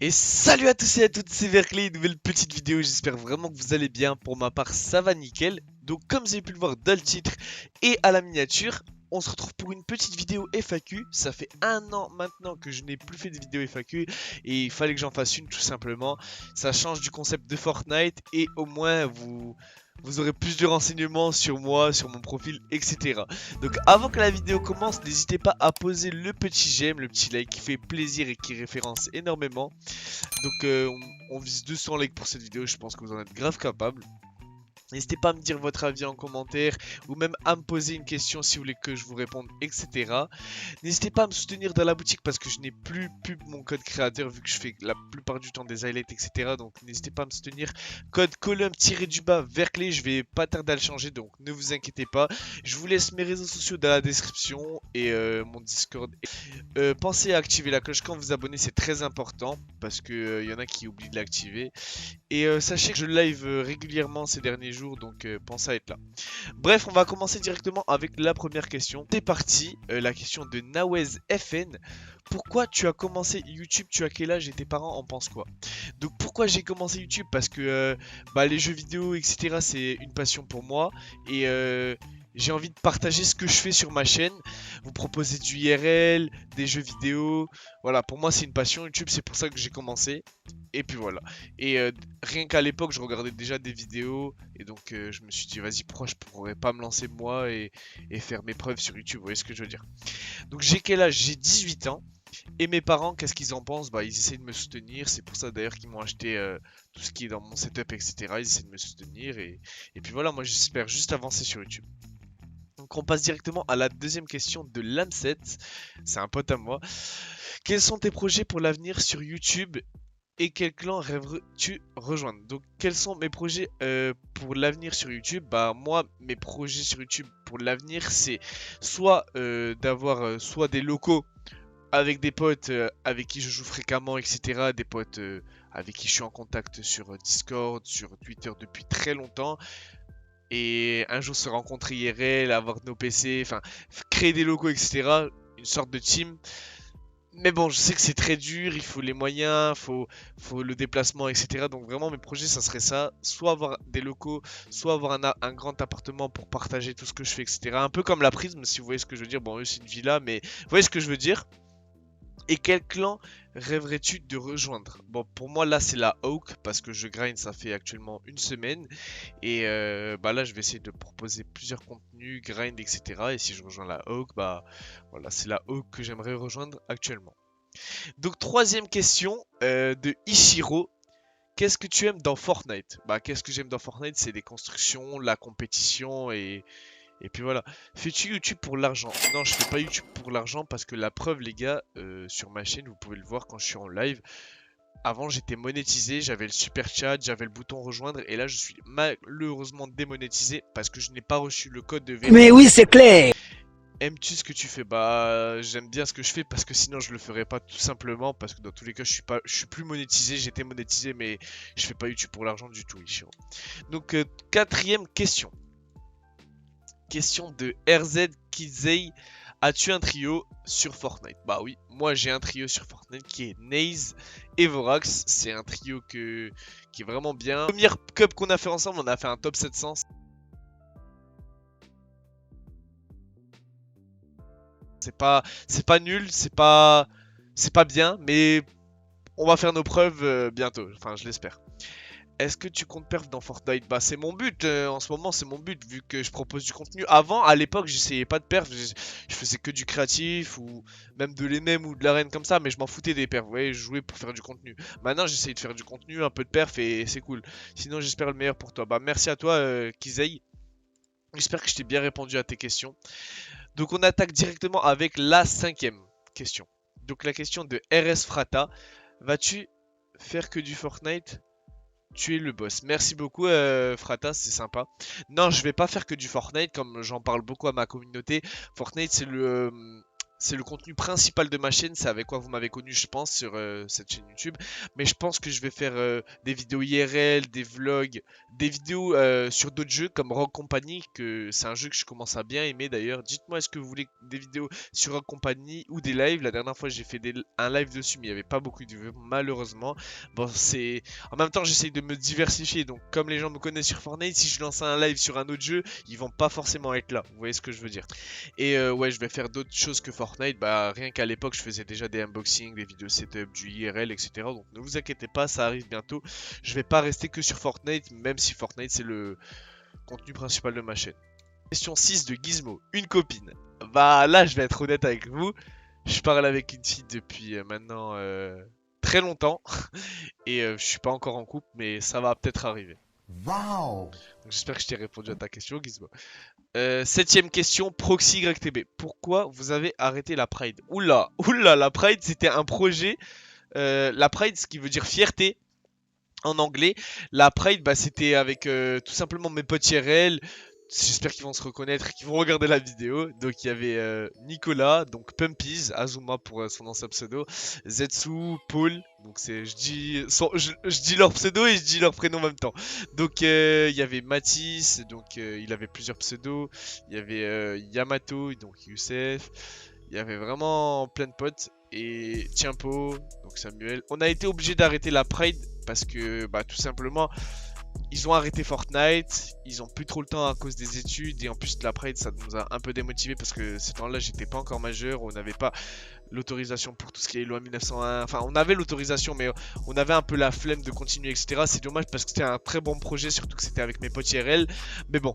Et salut à tous et à toutes, c'est Verclay, une nouvelle petite vidéo, j'espère vraiment que vous allez bien. Pour ma part, ça va nickel. Donc comme vous avez pu le voir dans le titre et à la miniature, on se retrouve pour une petite vidéo FAQ. Ça fait un an maintenant que je n'ai plus fait de vidéo FAQ et il fallait que j'en fasse une tout simplement. Ça change du concept de Fortnite et au moins vous aurez plus de renseignements sur moi, sur mon profil, etc. Donc avant que la vidéo commence, n'hésitez pas à poser le petit j'aime, le petit like qui fait plaisir et qui référence énormément. Donc on vise 200 likes pour cette vidéo, je pense que vous en êtes grave capable. N'hésitez pas à me dire votre avis en commentaire ou même à me poser une question si vous voulez que je vous réponde, etc. N'hésitez pas à me soutenir dans la boutique parce que je n'ai plus pub mon code créateur vu que je fais la plupart du temps des highlights, etc. Donc n'hésitez pas à me soutenir. Code column-du-bas Verclay, je vais pas tarder à le changer donc ne vous inquiétez pas. Je vous laisse mes réseaux sociaux dans la description et mon Discord. Pensez à activer la cloche quand vous abonnez, c'est très important parce que y en a qui oublient de l'activer. Et sachez que je live régulièrement ces derniers jours, donc pensez à être là. Bref, on va commencer directement avec la première question. C'est parti, la question de Nawez FN. Pourquoi tu as commencé YouTube? Tu as quel âge et tes parents en pensent quoi? Donc pourquoi j'ai commencé YouTube? Parce que les jeux vidéo, etc. c'est une passion pour moi. Et j'ai envie de partager ce que je fais sur ma chaîne. Vous proposer du IRL, des jeux vidéo. Voilà, pour moi c'est une passion YouTube, c'est pour ça que j'ai commencé. Et puis voilà. Et rien qu'à l'époque, je regardais déjà des vidéos. Et donc, je me suis dit, vas-y, pourquoi je pourrais pas me lancer moi et faire mes preuves sur YouTube? Vous voyez ce que je veux dire? Donc, j'ai quel âge? J'ai 18 ans. Et mes parents, qu'est-ce qu'ils en pensent? Bah, ils essaient de me soutenir. C'est pour ça d'ailleurs qu'ils m'ont acheté tout ce qui est dans mon setup, etc. Ils essaient de me soutenir. Et puis voilà, moi, j'espère juste avancer sur YouTube. Donc, on passe directement à la deuxième question de Lamset. C'est un pote à moi. Quels sont tes projets pour l'avenir sur YouTube et quel clan rêverais-tu rejoindre? Donc, quels sont mes projets pour l'avenir sur YouTube? Bah, moi, mes projets sur YouTube pour l'avenir, c'est soit d'avoir soit des locaux avec des potes avec qui je joue fréquemment, etc. Des potes avec qui je suis en contact sur Discord, sur Twitter depuis très longtemps. Et un jour se rencontrer IRL, avoir nos PC, enfin, créer des locaux, etc. Une sorte de team. Mais bon, je sais que c'est très dur, il faut les moyens, faut le déplacement, etc. Donc vraiment, mes projets, ça serait ça. Soit avoir des locaux, soit avoir un grand appartement pour partager tout ce que je fais, etc. Un peu comme la Prisme, si vous voyez ce que je veux dire. Bon, eux, c'est une villa, mais vous voyez ce que je veux dire. Et quel clan rêverais-tu de rejoindre? Bon, pour moi, là, c'est la Hawk, parce que je grind, ça fait actuellement une semaine. Et là, je vais essayer de proposer plusieurs contenus, grind, etc. Et si je rejoins la Hawk, bah voilà, c'est la Hawk que j'aimerais rejoindre actuellement. Donc troisième question de Ichiro. Qu'est-ce que tu aimes dans Fortnite? Bah qu'est-ce que j'aime dans Fortnite? C'est les constructions, la compétition et puis voilà. Fais-tu YouTube pour l'argent? Non, je fais pas YouTube pour l'argent parce que la preuve les gars, sur ma chaîne, vous pouvez le voir quand je suis en live. Avant j'étais monétisé, j'avais le super chat, j'avais le bouton rejoindre et là je suis malheureusement démonétisé parce que je n'ai pas reçu le code de Mais oui, vérification. c'est clair. Aimes-tu ce que tu fais? Bah, j'aime bien ce que je fais parce que sinon je le ferais pas tout simplement parce que dans tous les cas je suis plus monétisé, j'étais monétisé mais je fais pas YouTube pour l'argent du tout, Ichiro. Donc quatrième question. Question de RZ Kizei. As-tu un trio sur Fortnite? Bah oui, moi j'ai un trio sur Fortnite qui est Naze et Vorax. C'est un trio qui est vraiment bien. Première cup qu'on a fait ensemble, on a fait un top 700. C'est pas nul, c'est pas bien, mais on va faire nos preuves bientôt. Enfin, je l'espère. Est-ce que tu comptes perf dans Fortnite? Bah, c'est mon but. En ce moment, c'est mon but vu que je propose du contenu. Avant, à l'époque, j'essayais pas de perf. Je faisais que du créatif ou même de l'MM ou de l'arène comme ça, mais je m'en foutais des perfs. Vous voyez, je jouais pour faire du contenu. Maintenant, j'essaye de faire du contenu, un peu de perf et c'est cool. Sinon, j'espère le meilleur pour toi. Bah, merci à toi, Kizei. J'espère que je t'ai bien répondu à tes questions. Donc on attaque directement avec la cinquième question. Donc la question de RS Frata. Vas-tu faire que du Fortnite? Tu es le boss. Merci beaucoup Frata, c'est sympa. Non, je vais pas faire que du Fortnite comme j'en parle beaucoup à ma communauté. Fortnite c'est C'est le contenu principal de ma chaîne, c'est avec quoi vous m'avez connu, je pense, sur cette chaîne YouTube. Mais je pense que je vais faire des vidéos IRL, des vlogs, des vidéos sur d'autres jeux comme Rogue Company, que c'est un jeu que je commence à bien aimer d'ailleurs. Dites-moi, est-ce que vous voulez des vidéos sur Rogue Company ou des lives? La dernière fois, j'ai fait un live dessus, mais il n'y avait pas beaucoup de vues, malheureusement. Bon, c'est... En même temps, j'essaye de me diversifier, donc comme les gens me connaissent sur Fortnite, si je lance un live sur un autre jeu, ils vont pas forcément être là. Vous voyez ce que je veux dire? Et ouais, je vais faire d'autres choses que Fortnite. Bah, rien qu'à l'époque, je faisais déjà des unboxings, des vidéos setup, du IRL, etc. Donc ne vous inquiétez pas, ça arrive bientôt. Je vais pas rester que sur Fortnite, même si Fortnite c'est le contenu principal de ma chaîne. Question 6 de Gizmo, une copine. Bah là, je vais être honnête avec vous. Je parle avec une fille depuis maintenant très longtemps. Et je suis pas encore en couple, mais ça va peut-être arriver. Wow! Donc j'espère que je t'ai répondu à ta question, Gizmo. Septième question, Proxy YTB. Pourquoi vous avez arrêté la Pride? Oula, oula, la Pride c'était un projet. La Pride, ce qui veut dire fierté en anglais. La Pride, bah, c'était avec tout simplement mes potes IRL. J'espère qu'ils vont se reconnaître, qu'ils vont regarder la vidéo. Donc il y avait Nicolas, donc Pumpies, Azuma pour son ancien pseudo, Zetsu, Paul. Donc c'est, je dis leur pseudo et je dis leur prénom en même temps. Donc il y avait Mathis, donc il avait plusieurs pseudos. Il y avait Yamato, donc Youssef. Il y avait vraiment plein de potes. Et Tiempo, donc Samuel. On a été obligé d'arrêter la Pride parce que bah, tout simplement ils ont arrêté Fortnite, ils ont plus trop le temps à cause des études et en plus de la Pride ça nous a un peu démotivé parce que ce temps-là j'étais pas encore majeur, on n'avait pas l'autorisation pour tout ce qui est loi 1901, enfin on avait l'autorisation mais on avait un peu la flemme de continuer etc. C'est dommage parce que c'était un très bon projet, surtout que c'était avec mes potes IRL, mais bon,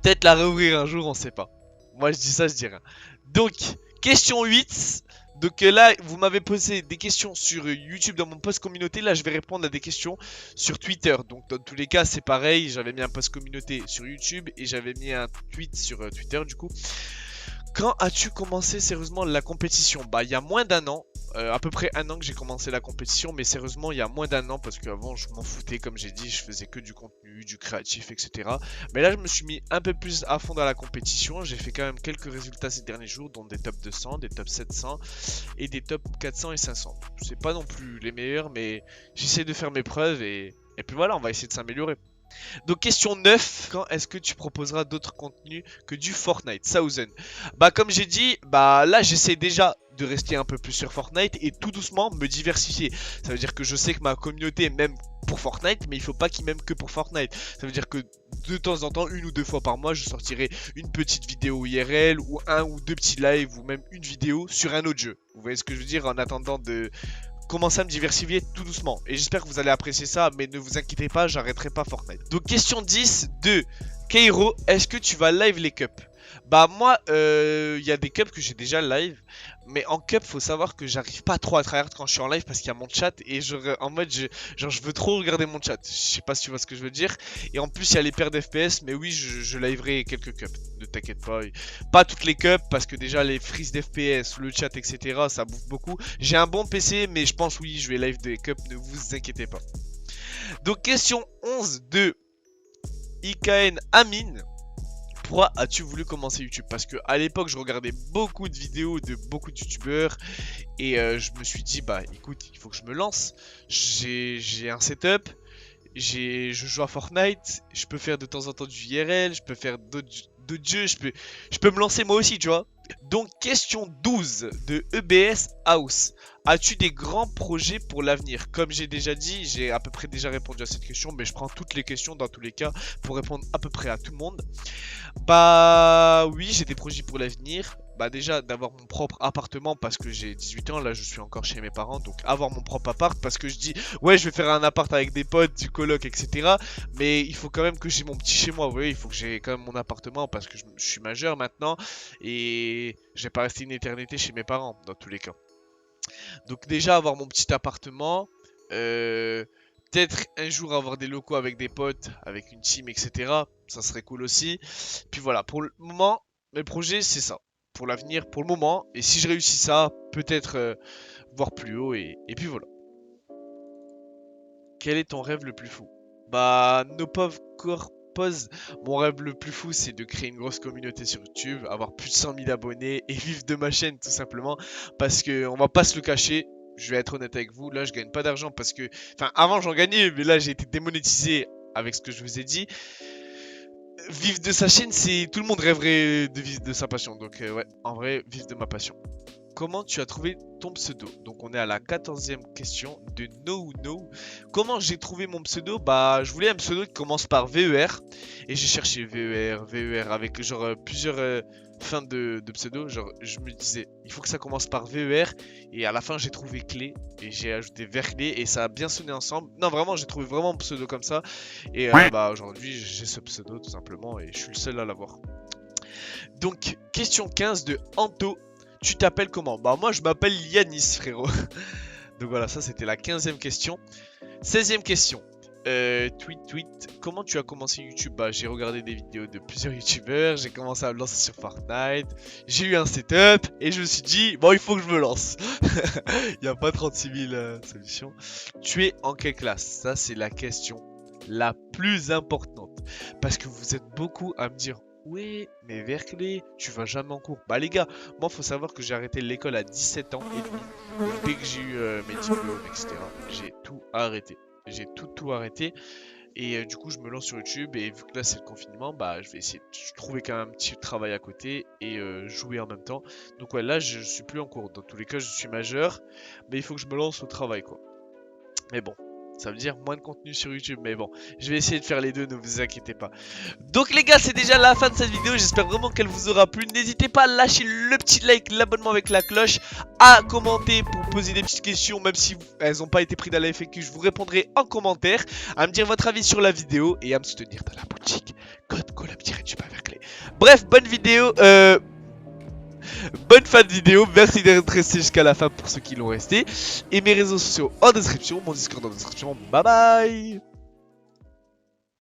peut-être la réouvrir un jour, on sait pas. Moi je dis ça, je dis rien. Donc, question 8. Donc là, vous m'avez posé des questions sur YouTube dans mon post communauté. Là, je vais répondre à des questions sur Twitter. Donc dans tous les cas, c'est pareil. J'avais mis un post communauté sur YouTube et j'avais mis un tweet sur Twitter du coup. Quand as-tu commencé sérieusement la compétition? Bah, il y a moins d'un an. À peu près un an que j'ai commencé la compétition, mais sérieusement, il y a moins d'un an parce qu'avant, je m'en foutais, comme j'ai dit, je faisais que du contenu, du créatif, etc. Mais là, je me suis mis un peu plus à fond dans la compétition. J'ai fait quand même quelques résultats ces derniers jours, dont des top 200, des top 700 et des top 400 et 500. C'est pas non plus les meilleurs, mais j'essaie de faire mes preuves et puis voilà, on va essayer de s'améliorer. Donc question 9, quand est-ce que tu proposeras d'autres contenus que du Fortnite, Thousand? Bah comme j'ai dit, bah là j'essaie déjà de rester un peu plus sur Fortnite et tout doucement me diversifier. Ça veut dire que je sais que ma communauté m'aime pour Fortnite, mais il faut pas qu'ils m'aiment que pour Fortnite. Ça veut dire que de temps en temps, une ou deux fois par mois, je sortirai une petite vidéo IRL ou un ou deux petits lives ou même une vidéo sur un autre jeu. Vous voyez ce que je veux dire, en attendant de commencer à me diversifier tout doucement. Et j'espère que vous allez apprécier ça, mais ne vous inquiétez pas, j'arrêterai pas Fortnite. Donc question 10 de Keiro, est-ce que tu vas live les cups? Bah moi, il y a des cups que j'ai déjà live, mais en cup, faut savoir que j'arrive pas trop à tryhard quand je suis en live parce qu'il y a mon chat et en mode, genre, je veux trop regarder mon chat. Je sais pas si tu vois ce que je veux dire. Et en plus, il y a les paires d'FPS, mais oui, je liverai quelques cups. Ne t'inquiète pas. Pas toutes les cups parce que déjà les freeze d'FPS, le chat, etc. ça bouffe beaucoup. J'ai un bon PC, mais je pense oui, je vais live des cups, ne vous inquiétez pas. Donc question 11 de IKN Amin. Pourquoi as-tu voulu commencer YouTube? Parce que à l'époque, je regardais beaucoup de vidéos de beaucoup de youtubeurs et je me suis dit, bah écoute, il faut que je me lance. J'ai un setup, je joue à Fortnite, je peux faire de temps en temps du IRL, je peux faire d'autres jeux, je peux me lancer moi aussi, tu vois. Donc, question 12 de EBS House. As-tu des grands projets pour l'avenir? Comme j'ai déjà dit, j'ai à peu près déjà répondu à cette question, mais je prends toutes les questions dans tous les cas pour répondre à peu près à tout le monde. Bah oui, j'ai des projets pour l'avenir. Bah déjà d'avoir mon propre appartement parce que j'ai 18 ans, là je suis encore chez mes parents, donc avoir mon propre appart parce que je dis ouais je vais faire un appart avec des potes, du coloc, etc. Mais il faut quand même que j'ai mon petit chez moi, vous voyez, il faut que j'ai quand même mon appartement parce que je suis majeur maintenant et je vais pas rester une éternité chez mes parents dans tous les cas. Donc déjà avoir mon petit appartement, peut-être un jour avoir des locaux avec des potes, avec une team, etc. Ça serait cool aussi. Puis voilà, pour le moment, mes projets c'est ça. Pour l'avenir, pour le moment. Et si je réussis ça, peut-être voir plus haut et puis voilà. Quel est ton rêve le plus fou? Bah, nos pauvres corps pause. Mon rêve le plus fou, c'est de créer une grosse communauté sur YouTube, avoir plus de 100 000 abonnés et vivre de ma chaîne tout simplement. Parce que on va pas se le cacher, je vais être honnête avec vous, là je gagne pas d'argent parce que... Enfin avant j'en gagnais, mais là j'ai été démonétisé avec ce que je vous ai dit. Vivre de sa chaîne, c'est... Tout le monde rêverait de vivre de sa passion. Donc ouais, en vrai, vivre de ma passion. Comment tu as trouvé ton pseudo? Donc on est à la 14e question de No No. Comment j'ai trouvé mon pseudo? Bah je voulais un pseudo qui commence par VER. Et j'ai cherché VER avec genre plusieurs fins de pseudo. Genre je me disais il faut que ça commence par VER. Et à la fin j'ai trouvé clé. Et j'ai ajouté Verclé et ça a bien sonné ensemble. Non vraiment j'ai trouvé vraiment un pseudo comme ça. Et bah aujourd'hui j'ai ce pseudo tout simplement. Et je suis le seul à l'avoir. Donc question 15 de Anto. Tu t'appelles comment? Bah moi je m'appelle Yanis frérot. Donc voilà, ça c'était la 15e question. 16e question. Tweet. Comment tu as commencé YouTube? Bah j'ai regardé des vidéos de plusieurs youtubeurs. J'ai commencé à me lancer sur Fortnite. J'ai eu un setup et je me suis dit bon il faut que je me lance. Il n'y a pas 36 000 solutions. Tu es en quelle classe? Ça c'est la question la plus importante. Parce que vous êtes beaucoup à me dire ouais, mais Verclé, tu vas jamais en cours. Bah les gars, moi faut savoir que j'ai arrêté l'école à 17 ans et demi. Donc, dès que j'ai eu mes diplômes, etc. J'ai tout arrêté. J'ai tout arrêté. Et du coup je me lance sur YouTube et vu que là c'est le confinement, bah je vais essayer de trouver quand même un petit travail à côté et jouer en même temps. Donc ouais là je suis plus en cours. Dans tous les cas je suis majeur, mais il faut que je me lance au travail quoi. Mais bon. Ça veut dire moins de contenu sur YouTube, mais bon, je vais essayer de faire les deux, ne vous inquiétez pas. Donc les gars, c'est déjà la fin de cette vidéo, j'espère vraiment qu'elle vous aura plu. N'hésitez pas à lâcher le petit like, l'abonnement avec la cloche, à commenter pour poser des petites questions, même si elles n'ont pas été prises dans la FAQ, je vous répondrai en commentaire, à me dire votre avis sur la vidéo et à me soutenir dans la boutique. Code collab-tube avec clé. Bref, bonne vidéo, bonne fin de vidéo, merci d'être resté jusqu'à la fin pour ceux qui l'ont resté. Et mes réseaux sociaux en description, mon Discord en description. Bye bye.